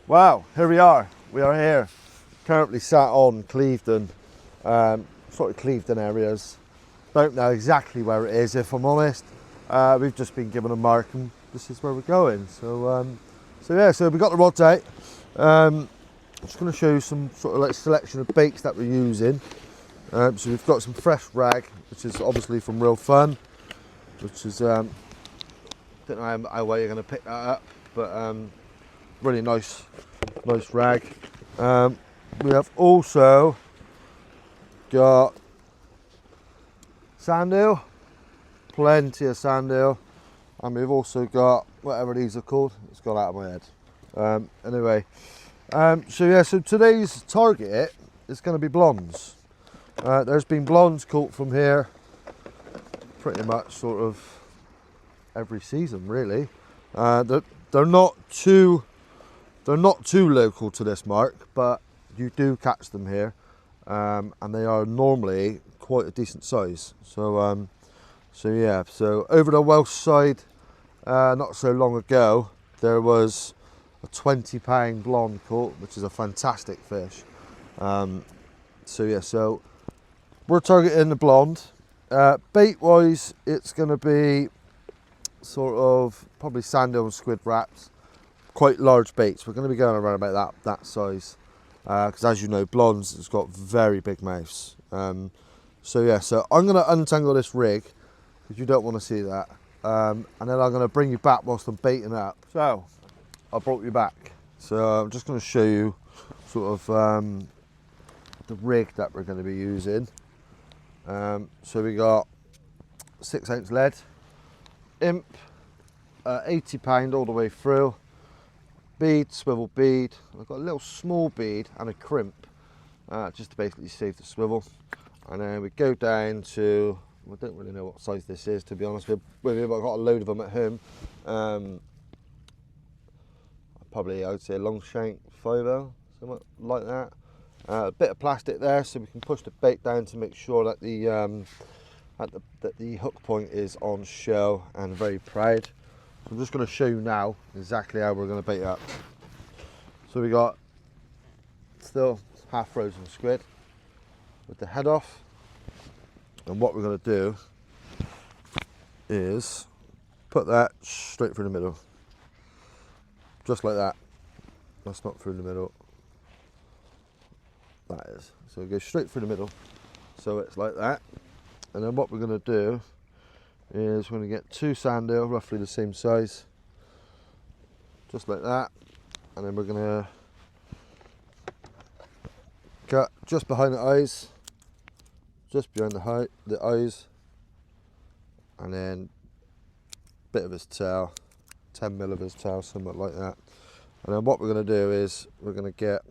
Wow, here we are. We are here, currently sat on Clevedon, sort of Clevedon areas. Don't know exactly where it is, if I'm honest. We've just been given a mark, and this is where we're going. So we got the rods out. I'm just going to show you some sort of like selection of baits that we're using. So we've got some fresh rag, which is obviously from Real Fun, which is don't know how well you're going to pick that up, but really nice rag. We have also got sand eel, plenty of sand eel, and we've also got whatever these are called. It's gone out of my head. Anyway, so today's target is going to be blondes. There's been blondes caught from here pretty much sort of every season, really. They're not too local to this mark, but you do catch them here, and they are normally quite a decent size. So over the Welsh side, not so long ago, there was a 20-pound blonde caught, which is a fantastic fish. So we're targeting the blonde. Bait wise, it's going to be sort of probably sand eel and squid wraps. Quite large baits. We're going to be going around about that size, because as you know, blondes has got very big mouths. So I'm going to untangle this rig, because you don't want to see that, and then I'm going to bring you back whilst I'm baiting up. So I brought you back. So I'm just going to show you sort of the rig that we're going to be using. So we got 6-ounce lead, imp, 80 pound all the way through. Bead, swivel bead. I've got a little small bead and a crimp, just to basically save the swivel. And then we go down to, I don't really know what size this is, to be honest with you, but I've got a load of them at home. Probably, I would say a long shank 5/0, something like that. A bit of plastic there, so we can push the bait down to make sure that the hook point is on show and very proud. I'm just going to show you now exactly how we're going to bait it up. So we got still half frozen squid with the head off, and what we're going to do is put that straight through the middle, just like that. That's not through the middle, that is. So we go straight through the middle, so it's like that. And then what we're going to do is we're going to get 2 sand eel, roughly the same size, just like that, and then we're going to cut just behind the eyes, just behind the eyes, and then a bit of his tail, 10mm of his tail, something like that. And then what we're going to do is we're going to get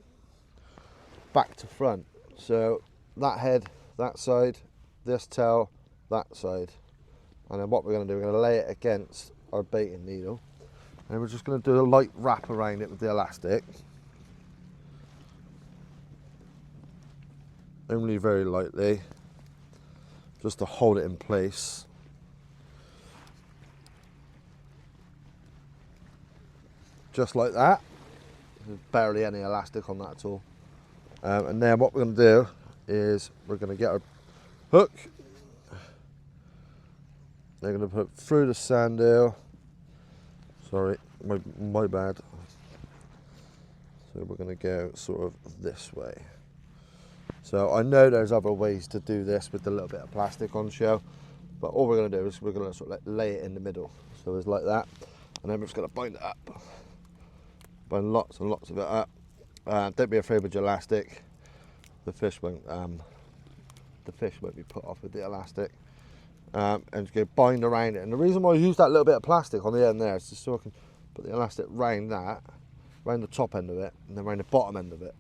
back to front, so that head that side, this tail that side. And then what we're going to do, we're going to lay it against our baiting needle, and we're just going to do a light wrap around it with the elastic, only very lightly, just to hold it in place. Just like that. There's barely any elastic on that at all. And then what we're going to do is we're going to get our hook. They're going to put through the sand eel. Sorry, my bad. So we're going to go sort of this way. So I know there's other ways to do this with a little bit of plastic on show, but all we're going to do is we're going to sort of lay it in the middle. So it's like that, and then we're just going to bind it up. Bind lots and lots of it up. Don't be afraid with your elastic. The fish won't be put off with the elastic. And just go bind around it. And the reason why I use that little bit of plastic on the end there is just so I can put the elastic round the top end of it, and then round the bottom end of it.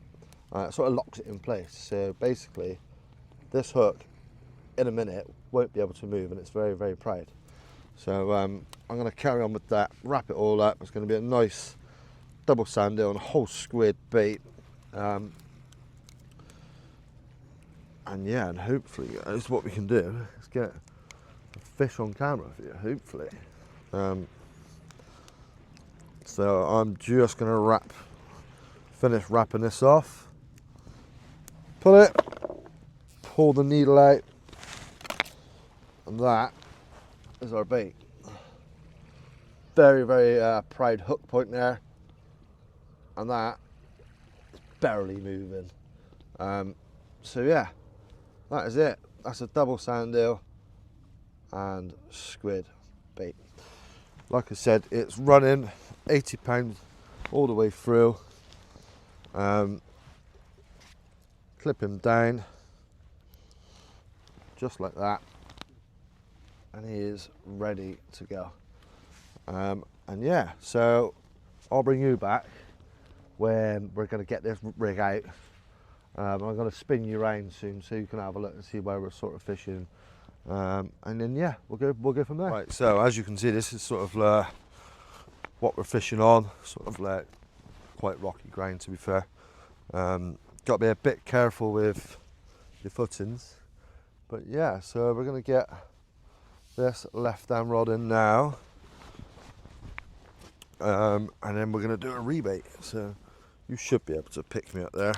It sort of locks it in place. So basically, this hook in a minute won't be able to move, and it's very, very proud. So I'm going to carry on with that, wrap it all up. It's going to be a nice double sand eel and a whole squid bait. And yeah, and hopefully, guys, what we can do is get a fish on camera for you, hopefully. So I'm just going to wrap finish wrapping this off. Pull it, pull the needle out, and that is our bait. Very, very proud hook point there, and that is barely moving. So yeah, that is it. That's a double sand eel and squid bait. Like I said, it's running £80 all the way through. Clip him down just like that, and he is ready to go. And yeah, so I'll bring you back when we're going to get this rig out. I'm going to spin you around soon so you can have a look and see where we're sort of fishing, and then yeah, we'll go from there. Right, so as you can see, this is sort of what we're fishing on, sort of like quite rocky ground, to be fair. Got to be a bit careful with your footings, but yeah, so we're going to get this left hand rod in now, and then we're going to do a rebait. So you should be able to pick me up there.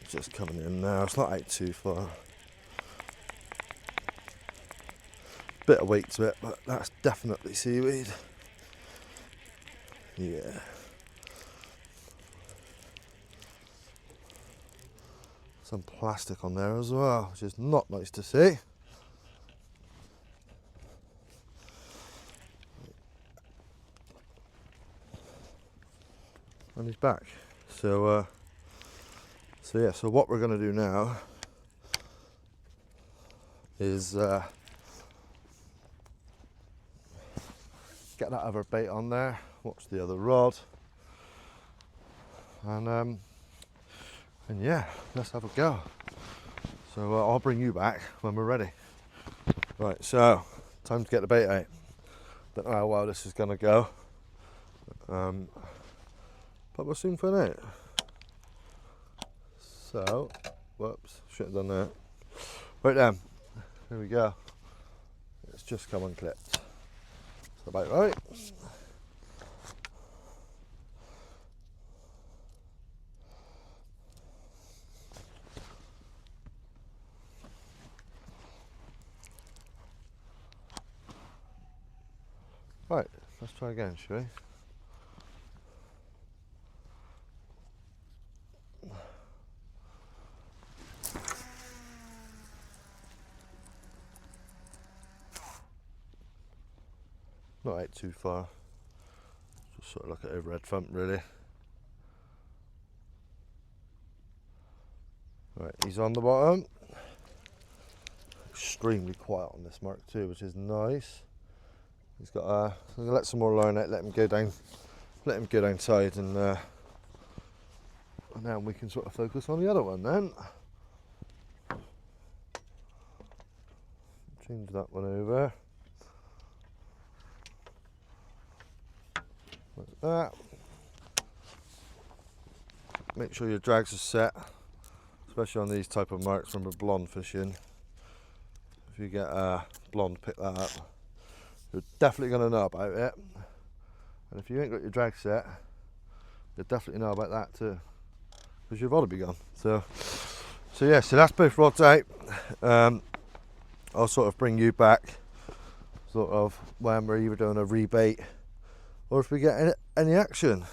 Just coming in now, it's not out too far. Bit of weight to it, but that's definitely seaweed. Yeah. Some plastic on there as well, which is not nice to see. And he's back. So yeah, so what we're going to do now is get that other bait on there, watch the other rod, and yeah, let's have a go. So I'll bring you back when we're ready. Right, so time to get the bait out. Don't know how well this is going to go, but we'll soon find out. So, whoops, should have done that. Right then, here we go. It's just come unclipped. It's about right. Right, let's try again, shall we? Not out too far. Just sort of like an overhead thump, really. Right, he's on the bottom. Extremely quiet on this mark too, which is nice. He's got I'm gonna let some more line out, let him go down side, and then we can sort of focus on the other one then. Change that one over. Like that. Make sure your drags are set, especially on these type of marks when we're blonde fishing. If you get a blonde, pick that up. You're definitely going to know about it. And if you ain't got your drag set, you'll definitely know about that too, because you've ought to be gone. So yeah, so that's both rods out. I'll sort of bring you back sort of when we're either doing a rebait or if we get any action.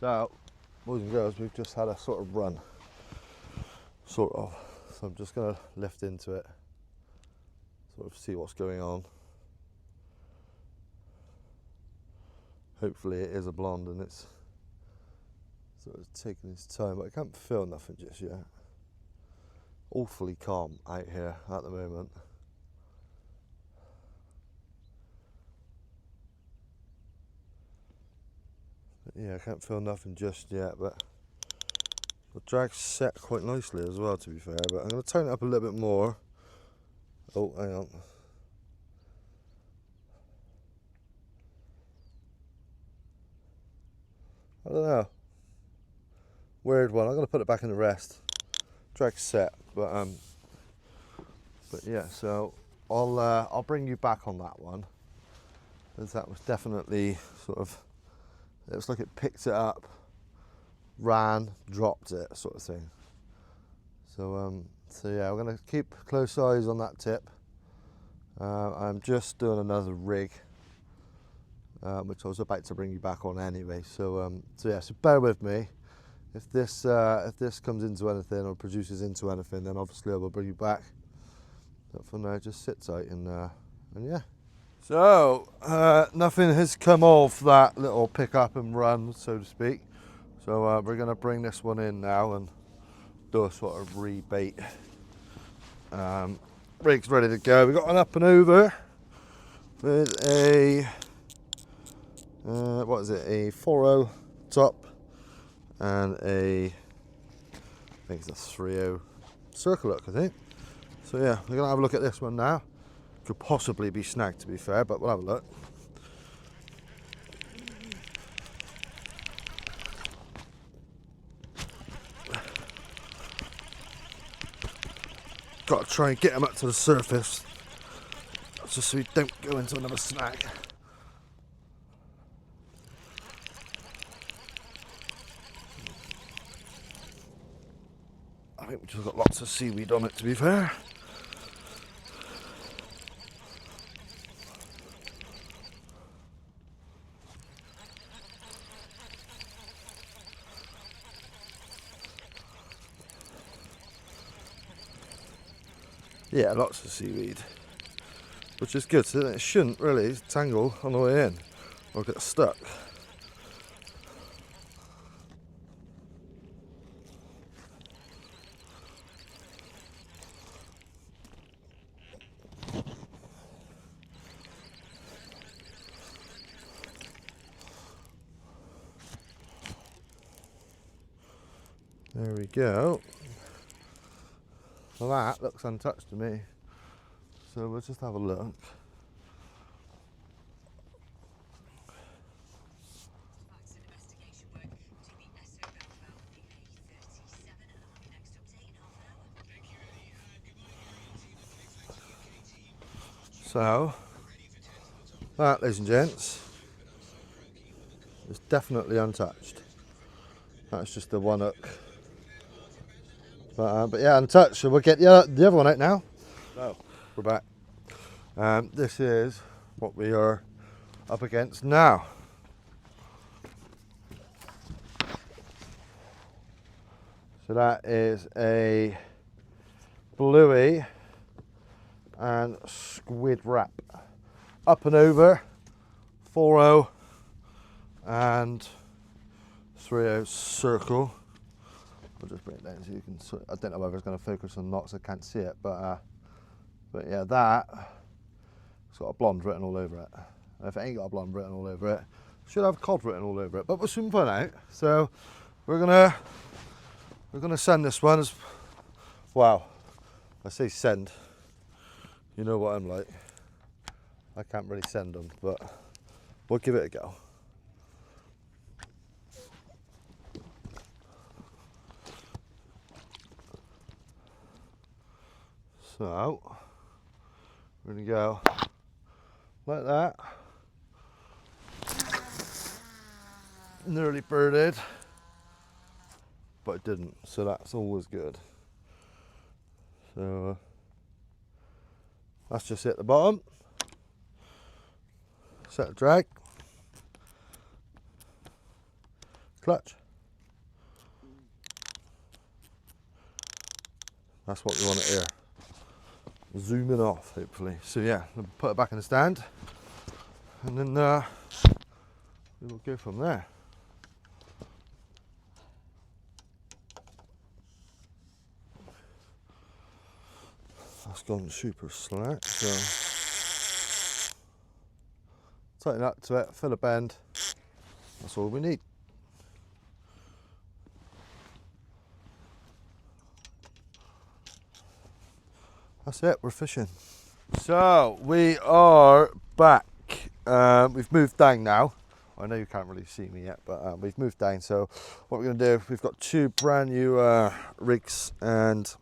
So, boys and girls, we've just had a sort of run, sort of. So I'm just going to lift into it, sort of see what's going on. Hopefully it is a blonde and it's sort of taking its time, but I can't feel nothing just yet. Awfully calm out here at the moment. But yeah, I can't feel nothing just yet, but The drag's set quite nicely as well, to be fair, but I'm going to tighten it up a little bit more. Oh, hang on. I don't know. Weird one. I'm going to put it back in the rest. Drag's set, but yeah. So I'll bring you back on that one, because that was definitely sort of. It was like it picked it up, ran, dropped it, sort of thing. So yeah, we're going to keep close eyes on that tip. I'm just doing another rig, which I was about to bring you back on anyway. So yeah, so bear with me. If this comes into anything or produces into anything, then obviously I will bring you back. But for now, just sit tight and yeah. So nothing has come off that little pick up and run, so to speak. So we're going to bring this one in now and do a sort of rebait. Rig's ready to go. We've got an up and over with a what is it? A 4.0 top and I think it's a 3.0 circle hook, I think. So yeah, we're gonna have a look at this one now. Could possibly be snagged, to be fair, but we'll have a look. Got to try and get them up to the surface, just so we don't go into another snag. I think we've just got lots of seaweed on it, to be fair. Yeah, lots of seaweed, which is good, so it shouldn't really tangle on the way in or get stuck. There we go. Well, that looks untouched to me, so we'll just have a look. So, that, ladies and gents, is definitely untouched. That's just the one hook. But yeah, untouched. So we'll get the other one out now. So, we're back. This is what we are up against now. So that is a bluey and squid wrap. Up and over, 4.0 and 3.0 circle. I'll just bring it down so you can. I don't know whether it's going to focus or not, so I can't see it. But yeah, that it's got a blonde written all over it. And if it ain't got a blonde written all over it, it should have cod written all over it. But we'll soon find out. So we're gonna send this one as wow. I say send. You know what I'm like. I can't really send them, but we'll give it a go. So we're going to go like that. Nearly birded, but it didn't, so that's always good. So that's just hit the bottom. Set the drag. Clutch. That's what we want it here. Zooming off, hopefully. So yeah, we'll put it back in the stand, and then we will go from there. That's gone super slack, so tighten up to it, fill a bend. That's all we need. That's it, we're fishing. So we are back. We've moved down now. I know you can't really see me yet, but we've moved down. So what we're going to do, we've got two brand new rigs and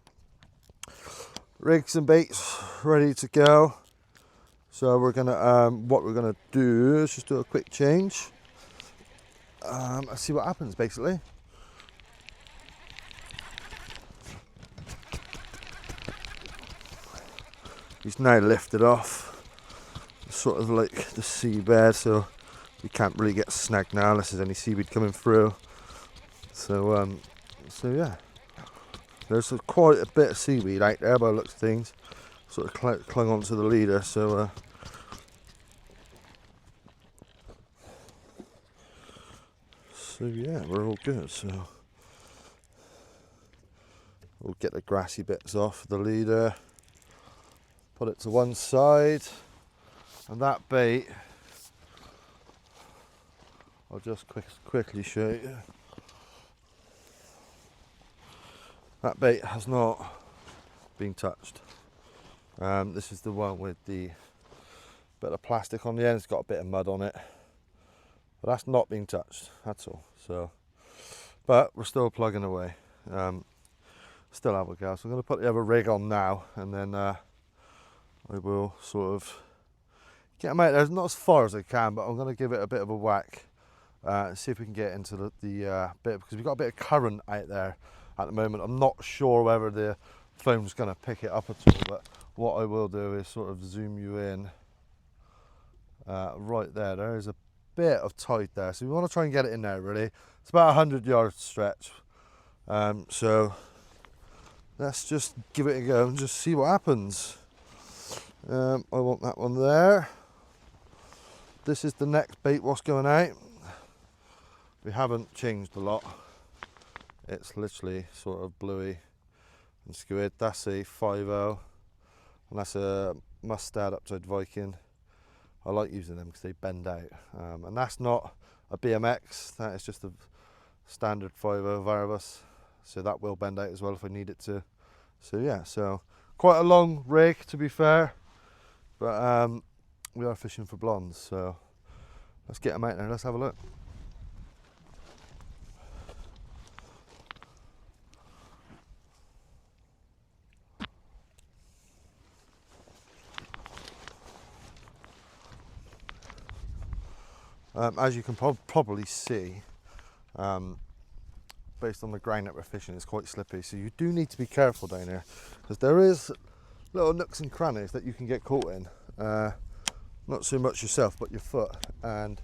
baits ready to go. So we're gonna what we're gonna do is just do a quick change. Let's see what happens basically. He's now lifted off, sort of like the seabed, so we can't really get snagged now unless there's any seaweed coming through. So yeah, there's quite a bit of seaweed out there by the looks of things. Sort of clung onto the leader, so yeah, we're all good. So we'll get the grassy bits off the leader, put it to one side, and that bait, I'll just quickly show you. That bait has not been touched. This is the one with the bit of plastic on the end. It's got a bit of mud on it, but that's not being touched at all. So, but we're still plugging away. Still have a go. So I'm going to put the other rig on now, and then I will sort of get them out there, not as far as I can, but I'm going to give it a bit of a whack and see if we can get into the bit, because we've got a bit of current out there at the moment. I'm not sure whether the phone's going to pick it up at all, but what I will do is sort of zoom you in right there. There is a bit of tide there, so we want to try and get it in there really. It's about 100-yard stretch, so let's just give it a go and just see what happens. I want that one there. This is the next bait what's going out. We haven't changed a lot. It's literally sort of bluey and squid. That's a 5.0 and that's a mustard upside Viking. I like using them because they bend out, and that's not a BMX, that is just a standard 5.0 Varibus, so that will bend out as well if I need it to. So yeah, so quite a long rig to be fair, but we are fishing for blondes, so let's get them out there, let's have a look. As you can probably see, based on the ground that we're fishing, it's quite slippy, so you do need to be careful down here, because there is little nooks and crannies that you can get caught in, not so much yourself but your foot, and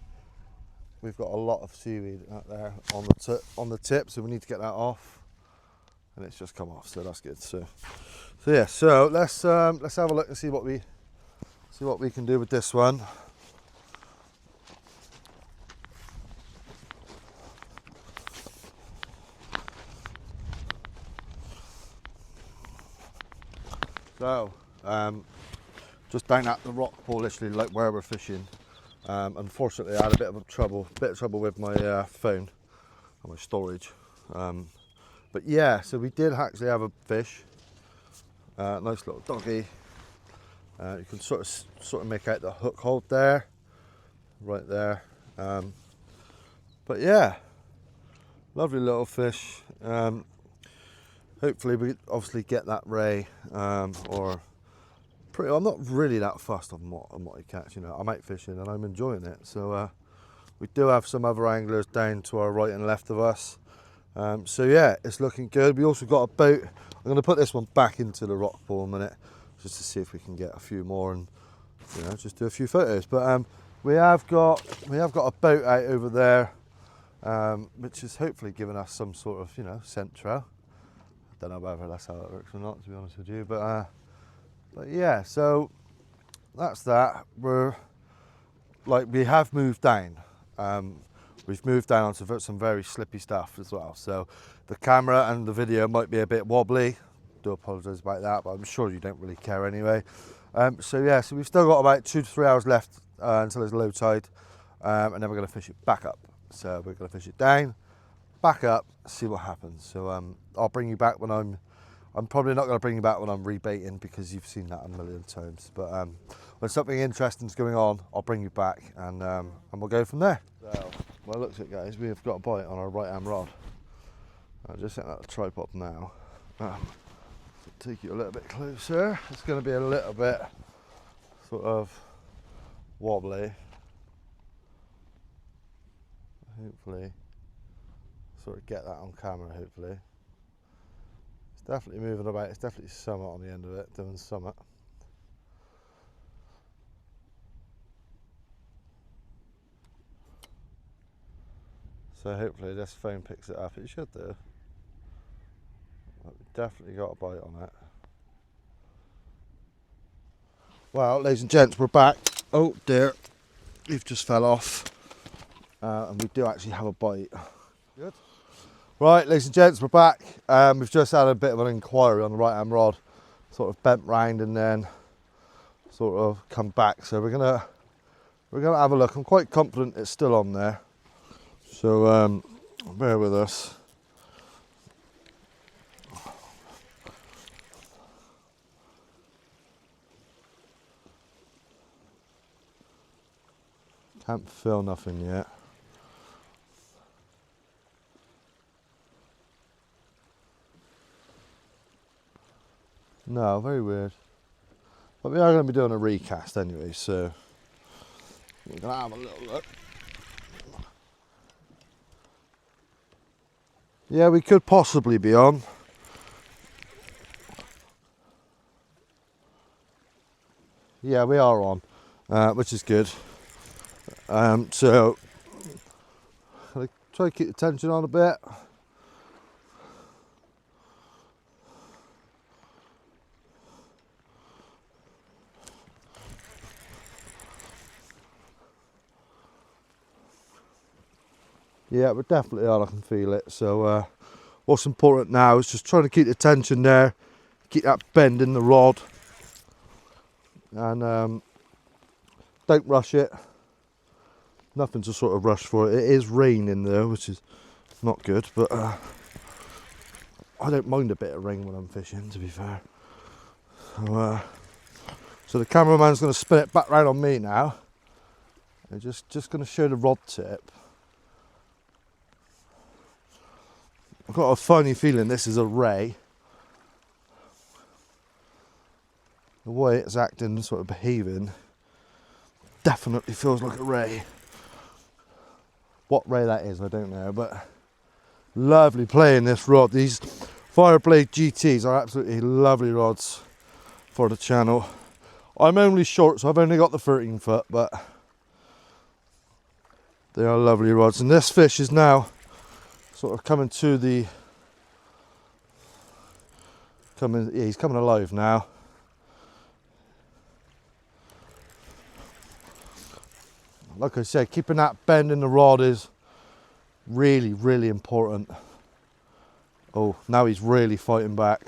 we've got a lot of seaweed out there on the tip, so we need to get that off, and it's just come off, so that's good. So yeah, so let's have a look and see what we can do with this one. So, just down at the rock pool, literally like where we're fishing. Unfortunately, I had a bit of trouble with my phone and my storage. But yeah, so we did actually have a fish. Nice little doggy. You can sort of make out the hook hold there, right there. But yeah, lovely little fish. Hopefully we obviously get that ray, I'm not really that fussed on what I catch, you know. I'm out fishing and I'm enjoying it. So we do have some other anglers down to our right and left of us. So yeah, it's looking good. We also got a boat. I'm going to put this one back into the rock pool in a minute, just to see if we can get a few more and, you know, just do a few photos. But we have got a boat out over there, which is hopefully giving us some sort of, you know, scent trail. Don't know whether that's how it works or not, to be honest with you, but yeah, so that's that. We have moved down. We've moved down onto some very slippy stuff as well, so the camera and the video might be a bit wobbly. Do apologise about that, but I'm sure you don't really care anyway. So yeah, so we've still got about 2 to 3 hours left until it's low tide, and then we're going to fish it back up. So we're going to fish it down, back up, see what happens. So I'll bring you back when I'm I'm probably not going to bring you back when I'm rebaiting because you've seen that a million times. But when something interesting's going on, I'll bring you back and we'll go from there. So, well, look at it, guys. We've got a bite on our right hand rod. I'll just set that tripod now. Take you a little bit closer. It's going to be a little bit sort of wobbly. Hopefully, sort of get that on camera. Hopefully, it's definitely moving about. It's definitely summit on the end of it, doing summit. So hopefully this phone picks it up. It should do. We've definitely got a bite on it. Well, ladies and gents, we're back. Oh dear, we've just fell off. And we do actually have a bite. Good. Right, ladies and gents, we're back. We've just had a bit of an inquiry on the right hand rod. Sort of bent round and then sort of come back. So we're gonna have a look. I'm quite confident it's still on there. So bear with us. Can't feel nothing yet. No, very weird. But we are going to be doing a recast anyway, so we're going to have a little look. Yeah, we could possibly be on. Yeah, we are on, which is good. So I'll try to keep the tension on a bit. Yeah, we're definitely on, I can feel it. So what's important now is just trying to keep the tension there, keep that bend in the rod, and don't rush it. Nothing to sort of rush for. It is raining though, which is not good, but I don't mind a bit of rain when I'm fishing, to be fair. So the cameraman's going to spin it back round on me now. I'm just going to show the rod tip. I've got a funny feeling this is a ray. The way it's acting, sort of behaving, definitely feels like a ray. What ray that is, I don't know, but lovely playing this rod. These Fireblade GTs are absolutely lovely rods for the channel. I'm only short, so I've only got the 13 foot, but they are lovely rods. And this fish is now sort of coming to the yeah, he's coming alive now. Like I said, keeping that bend in the rod is really, really important. Oh, now he's really fighting back.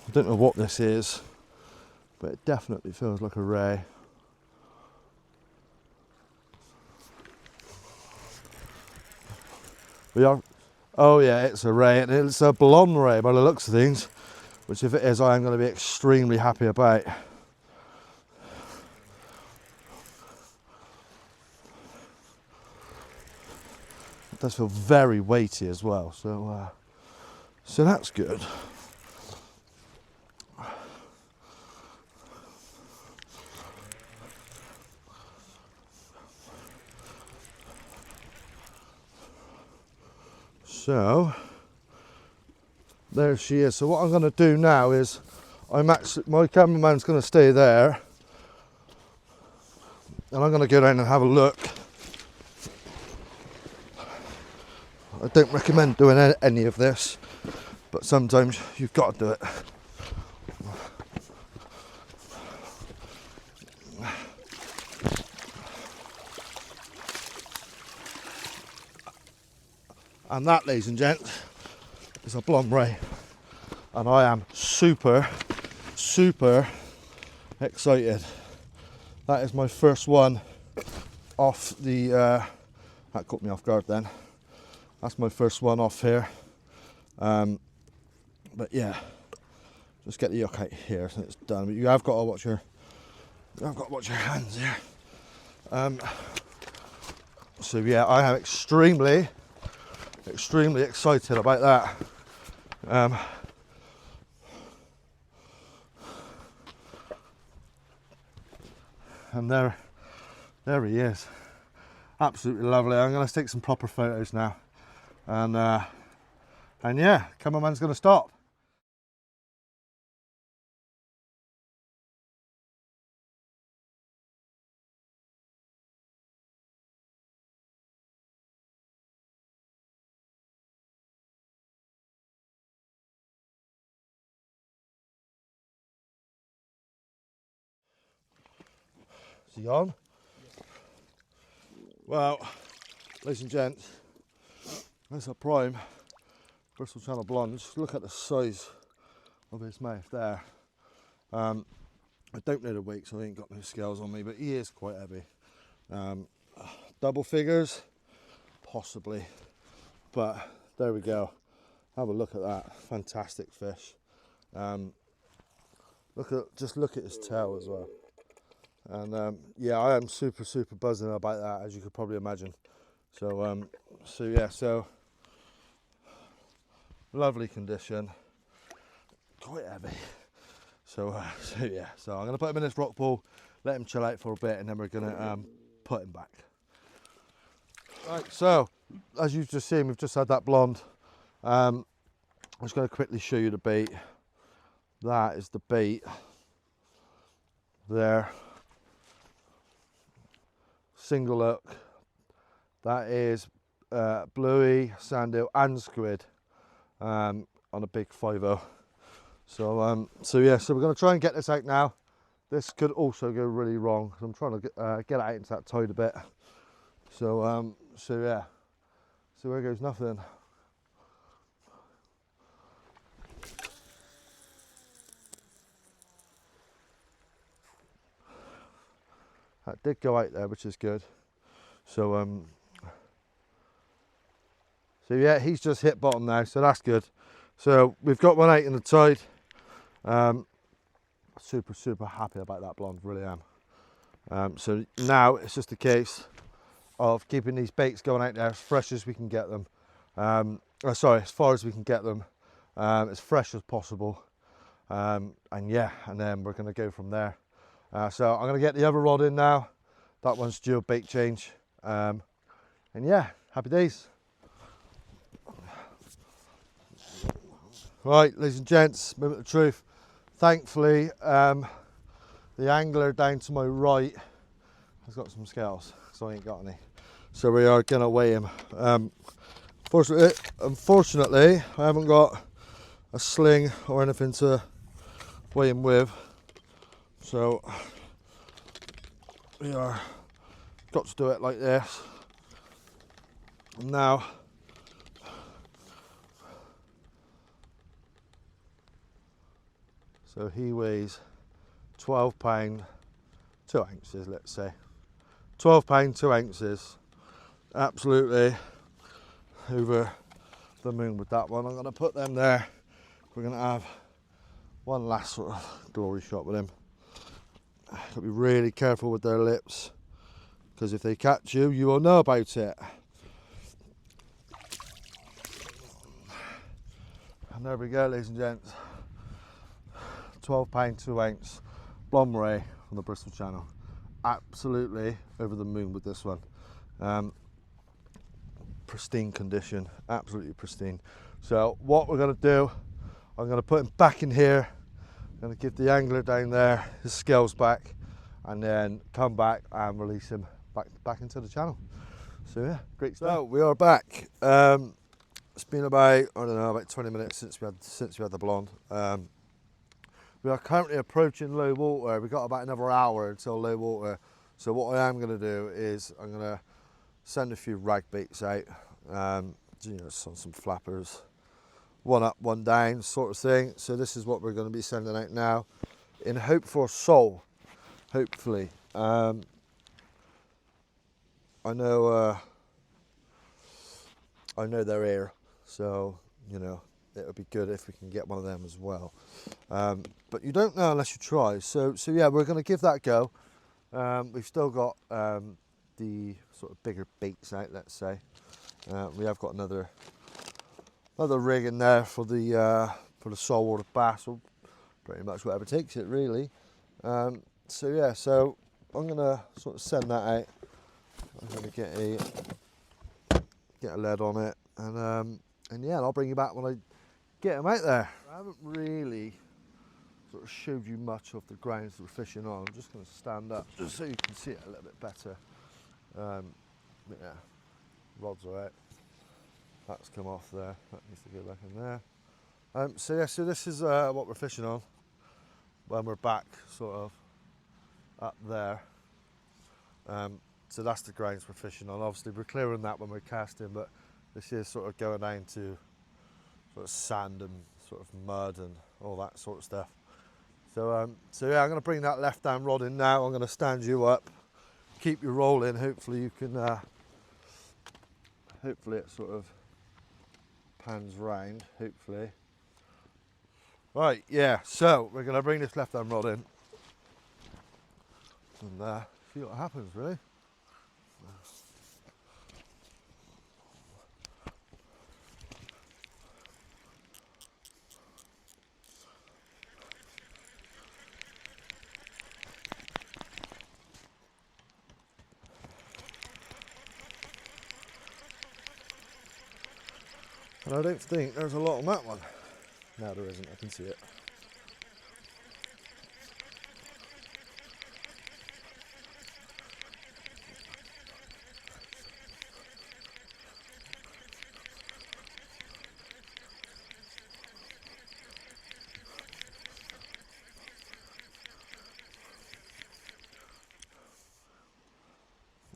I don't know what this is, but it definitely feels like a ray. We are, oh yeah, it's a ray, and it's a blonde ray by the looks of things, which if it is, I am going to be extremely happy about. It does feel very weighty as well, so that's good. So there she is. So what I'm going to do now is my cameraman's going to stay there, and I'm going to go down and have a look. I don't recommend doing any of this, but sometimes you've got to do it. And that, ladies and gents, is a blonde ray, and I am super, super excited. That is my first one off the, that caught me off guard then. That's my first one off here. But yeah, just get the yuck out here so it's done. But you have got to watch your hands here. So yeah, I am extremely excited about that. And there he is. Absolutely lovely. I'm going to take some proper photos now, and yeah, cameraman's going to stop. Is he on? Well, ladies and gents, that's a prime Bristol Channel blonde. Just look at the size of his mouth there. I don't know the weight, so I ain't got no scales on me, but he is quite heavy. Double figures, possibly, but there we go. Have a look at that, fantastic fish. Just look at his tail as well. And yeah, I am super buzzing about that, as you could probably imagine. So yeah, so lovely condition, quite heavy. So yeah, so I'm gonna put him in this rock pool, let him chill out for a bit, and then we're gonna put him back. Right, so as you've just seen, we've just had that blonde. I'm just gonna quickly show you the bait. That is the bait there. Single hook. That is bluey, sandeel and squid on a big 5-0. So yeah, so we're going to try and get this out now. This could also go really wrong because I'm trying to get it out into that tide a bit. So yeah, so there goes nothing. That did go out there, which is good. So yeah, he's just hit bottom now, so that's good. So we've got one out in the tide. Super happy about that blonde, really am. So now it's just a case of keeping these baits going out there as fresh as we can get them. Sorry, as far as we can get them, as fresh as possible. And yeah, and then we're going to go from there. So I'm going to get the other rod in now. That one's due a bait change. And yeah, happy days. Right, ladies and gents, moment of truth. Thankfully, the angler down to my right has got some scales, so I ain't got any. So we are going to weigh him. Unfortunately, I haven't got a sling or anything to weigh him with. So we are got to do it like this. And now so he weighs 12 pound 2 ounces, let's say. 12 pound 2 ounces. Absolutely over the moon with that one. I'm going to put them there. We're going to have one last sort of glory shot with him. Got to be really careful with their lips, because if they catch you, you will know about it. And there we go, ladies and gents. 12 pound 2 ounce blonde ray from the Bristol Channel. Absolutely over the moon with this one. Pristine condition, absolutely pristine. So what we're going to do, I'm going to put him back in here. I'm going to give the angler down there his scales back, and then come back and release him back into the channel. So yeah, great stuff. So we are back. It's been about, I don't know, about 20 minutes since we had the blonde. We are currently approaching low water. We've got about another hour until low water. So what I am going to do is I'm going to send a few rag baits out, you know, some flappers, one up, one down sort of thing. So this is what we're going to be sending out now, in hope for sole, hopefully. I know they're here, so you know, it would be good if we can get one of them as well. But you don't know unless you try. So yeah, we're going to give that a go. We've still got the sort of bigger baits out, let's say. We have got another rig in there for the saltwater bass, or pretty much whatever takes it, really. So yeah, so I'm gonna sort of send that out. I'm gonna get a lead on it, and yeah, I'll bring you back when I get them out there. I haven't really sort of showed you much of the grounds that we're fishing on. I'm just going to stand up just so you can see it a little bit better. Yeah, rods are out. That's come off there. That needs to go back in there. So yeah, so this is what we're fishing on when we're back sort of up there. So that's the grounds we're fishing on. Obviously we're clearing that when we're casting, but this is sort of going down to sort of sand and sort of mud and all that sort of stuff. So yeah, I'm going to bring that left hand rod in now. I'm going to stand you up, keep you rolling. Hopefully you can, hopefully it sort of pans round, hopefully. Right, yeah, so we're going to bring this left hand rod in and see what happens, really. And I don't think there's a lot on that one. No, there isn't, I can see it.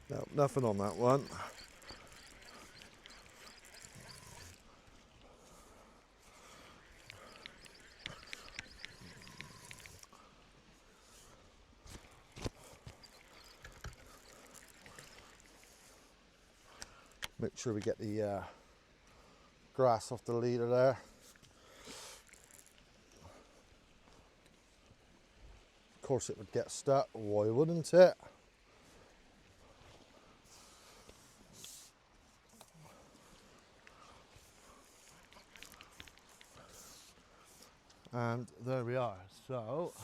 No, nothing on that one. Make sure we get the grass off the leader there. Of course it would get stuck, why wouldn't it? And there we are. So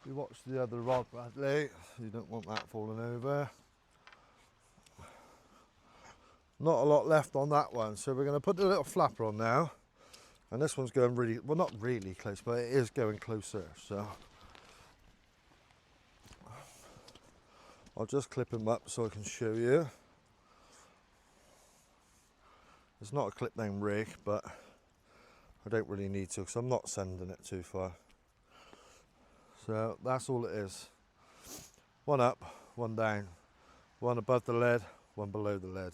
we watch the other rod, Bradley. You don't want that falling over. Not a lot left on that one, so we're going to put the little flapper on now, and this one's going really, well, not really close, but it is going closer. So I'll just clip him up so I can show you. It's not a clip down rig, but I don't really need to because I'm not sending it too far. So that's all it is. One up, one down, one above the lead, one below the lead.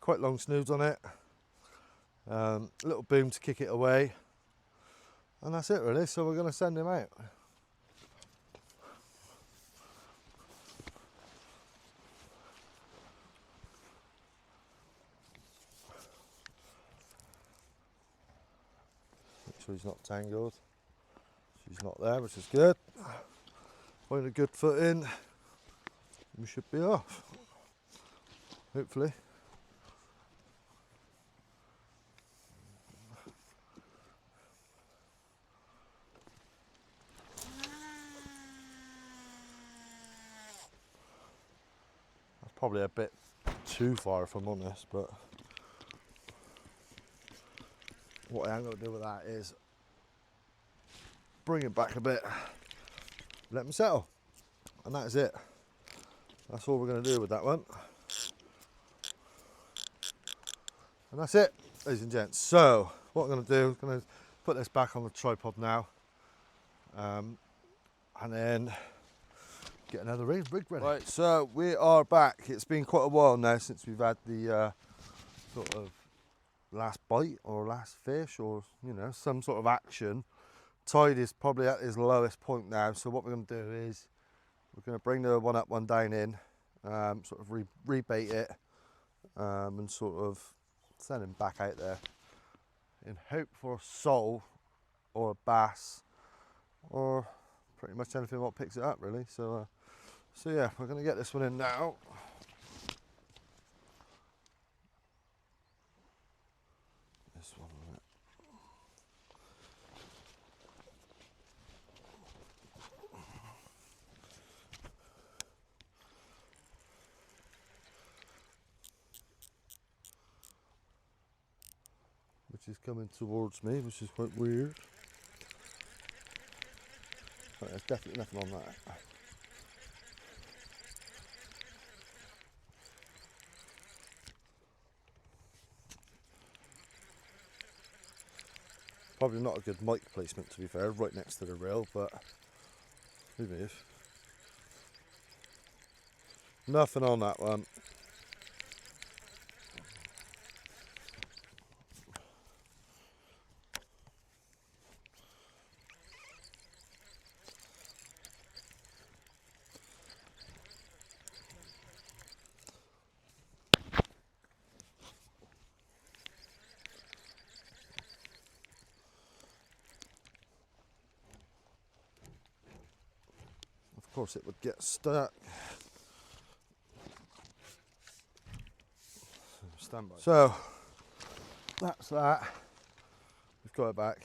Quite long snoods on it. A little boom to kick it away. And that's it really, so we're going to send him out. Make sure he's not tangled. She's not there, which is good. Find a good foot in. We should be off. Hopefully. That's probably a bit too far if I'm honest, but what I am going to do with that is bring it back a bit, let them settle, and that's it. That's all we're going to do with that one. And that's it, ladies and gents. So what I'm going to do, I'm going to put this back on the tripod now, and then get another rig ready. Right, so we are back. It's been quite a while now since we've had the sort of last bite or last fish, or you know, some sort of action. Tide is probably at its lowest point now, so what we're going to do is we're going to bring the one up, one down in, sort of rebait it, and sort of send him back out there. in hope for a sole or a bass or pretty much anything what picks it up really. So yeah, we're going to get this one in now. This one. Which is coming towards me, which is quite weird. But there's definitely nothing on that. Probably not a good mic placement, to be fair, right next to the rail, but who knows? Nothing on that one. Of course it would get stuck. Stand by. So that's that. We've got it back.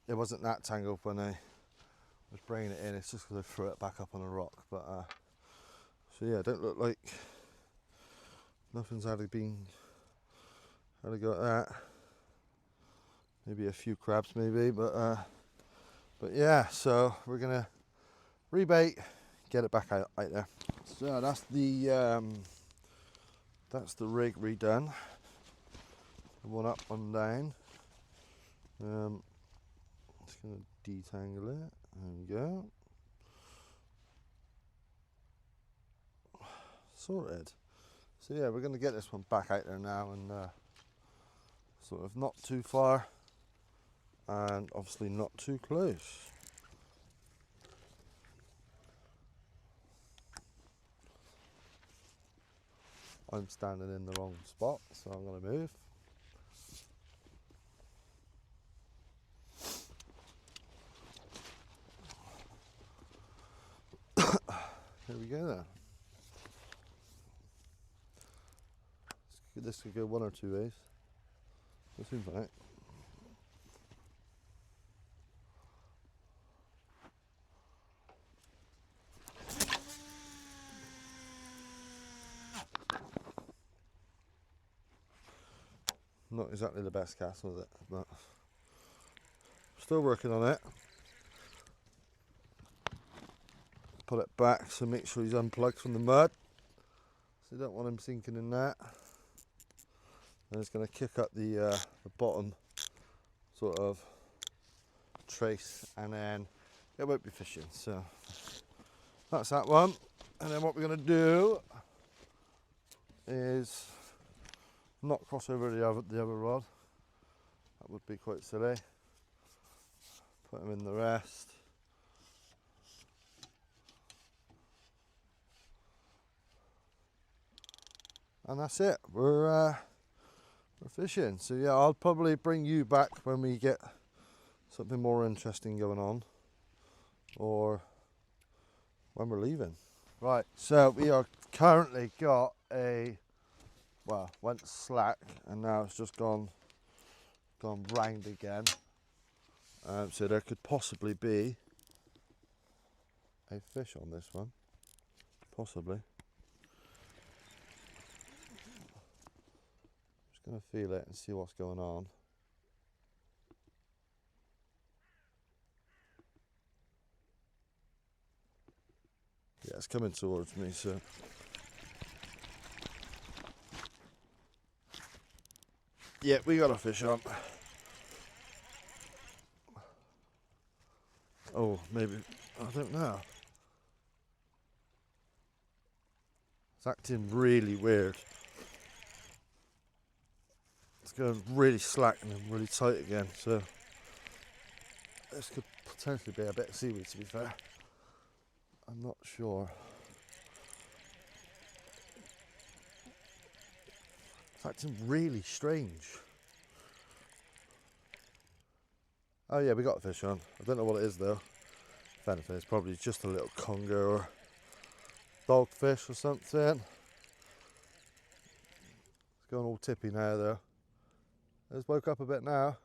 It wasn't that tangled when I was bringing it in. It's just because I threw it back up on a rock. But so yeah, don't look like nothing's had a go at that. Maybe a few crabs, maybe, but yeah. So we're gonna rebait, get it back out there. So that's the rig redone. One up, one down. Just gonna detangle it. There we go. Sorted. So yeah, we're gonna get this one back out there now, and sort of not too far, and obviously not too close. I'm standing in the wrong spot, so I'm going to move. Here we go then. This could go one or two ways. That seems right. Not exactly the best cast, was it? But still working on it. Put it back, so make sure he's unplugged from the mud. So you don't want him sinking in that. And it's going to kick up the bottom sort of trace, and then it won't be fishing. So that's that one. And then what we're going to do is not cross over the other rod. That would be quite silly. Put him in the rest. And that's it. We're fishing. So yeah, I'll probably bring you back when we get something more interesting going on, or when we're leaving. Right. So we are currently got went slack, and now it's just gone round again. So there could possibly be a fish on this one, possibly. Just gonna feel it and see what's going on. Yeah, it's coming towards me, so. Yeah, we got a fish on. Oh, maybe, I don't know. It's acting really weird. It's going really slack and then really tight again, so this could potentially be a bit of seaweed, to be fair. I'm not sure. It's acting really strange. Oh yeah, we got a fish on. I don't know what it is though. If anything, it's probably just a little conger or dogfish or something. It's going all tippy now though. It's woke up a bit now.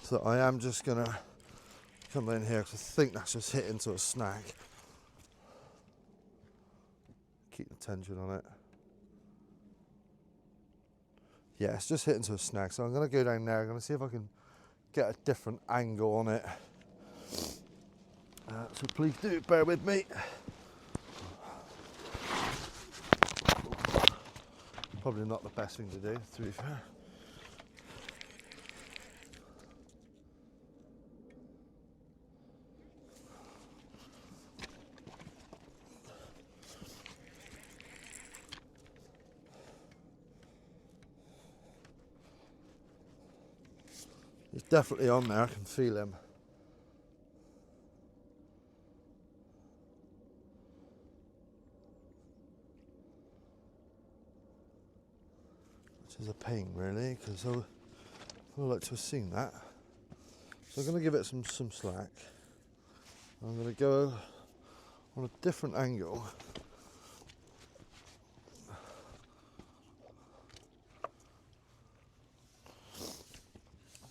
So I am just gonna come in here because I think that's just hit into a snag. Keep the tension on it. Yeah, it's just hit into a snag. So I'm gonna go down there. I'm gonna see if I can get a different angle on it. So please do bear with me. Probably not the best thing to do, to be fair. He's definitely on there, I can feel him. Which is a pain really, because I would like to have seen that. So I'm going to give it some slack. I'm going to go on a different angle.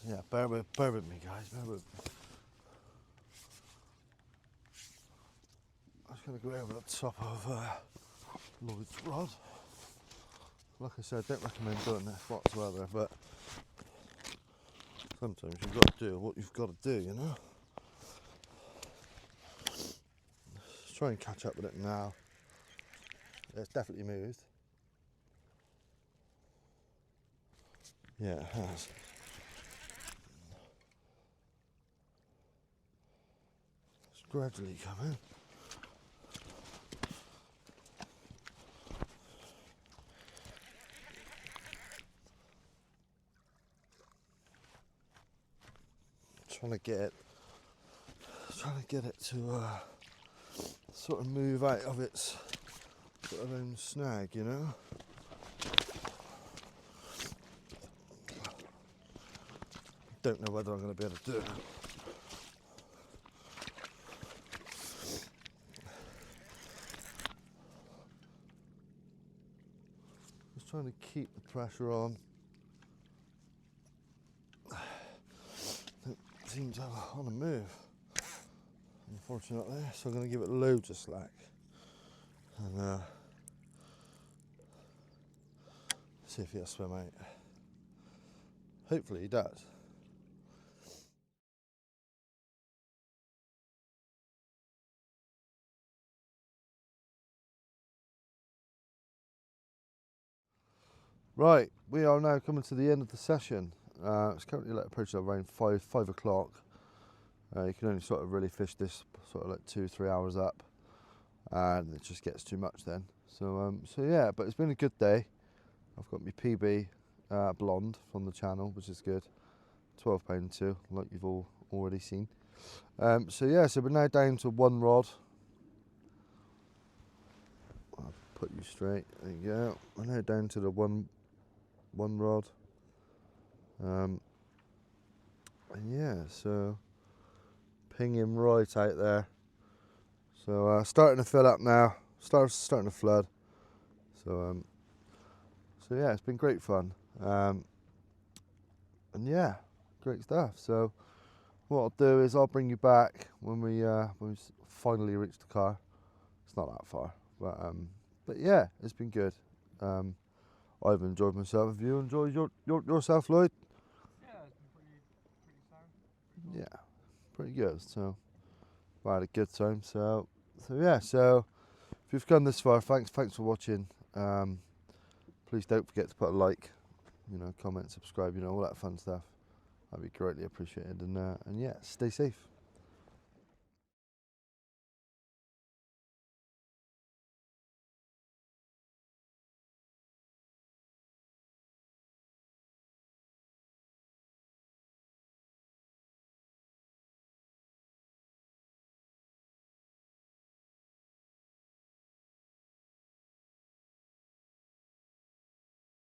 Yeah, bear with me guys, bear with me. I'm just going to go over the top of Lloyd's rod. Like I said, I don't recommend doing this whatsoever, but sometimes you've got to do what you've got to do, you know? Let's try and catch up with it now. It's definitely moved. Yeah, it has. It's gradually coming. Trying to get it to sort of move out of its sort of own snag, you know. Don't know whether I'm going to be able to do it. Just trying to keep the pressure on. Don't seem to want to move, unfortunately. So I'm going to give it loads of slack and see if he'll swim out. Hopefully he does. Right, we are now coming to the end of the session. It's currently approaching around 5 o'clock. You can only sort of really fish this sort of 2-3 hours up, and it just gets too much then. So yeah, but it's been a good day. I've got my PB blonde from the channel, which is good. £12 too, like you've all already seen. So yeah, so we're now down to one rod. I'll put you straight. There you go. We're now down to the one rod. And yeah, so ping him right out there. So starting to fill up now. Starting to flood. So yeah, it's been great fun. And yeah, great stuff. So what I'll do is I'll bring you back when we finally reach the car. It's not that far, but yeah, it's been good. I've enjoyed myself. Have you enjoyed yourself, Lloyd? Yeah, it's been pretty sound. Pretty cool. Yeah, pretty good. So I had a good time. So yeah. So if you've come this far, thanks for watching. Please don't forget to put a like, comment, subscribe, all that fun stuff. That'd be greatly appreciated. And yeah, stay safe.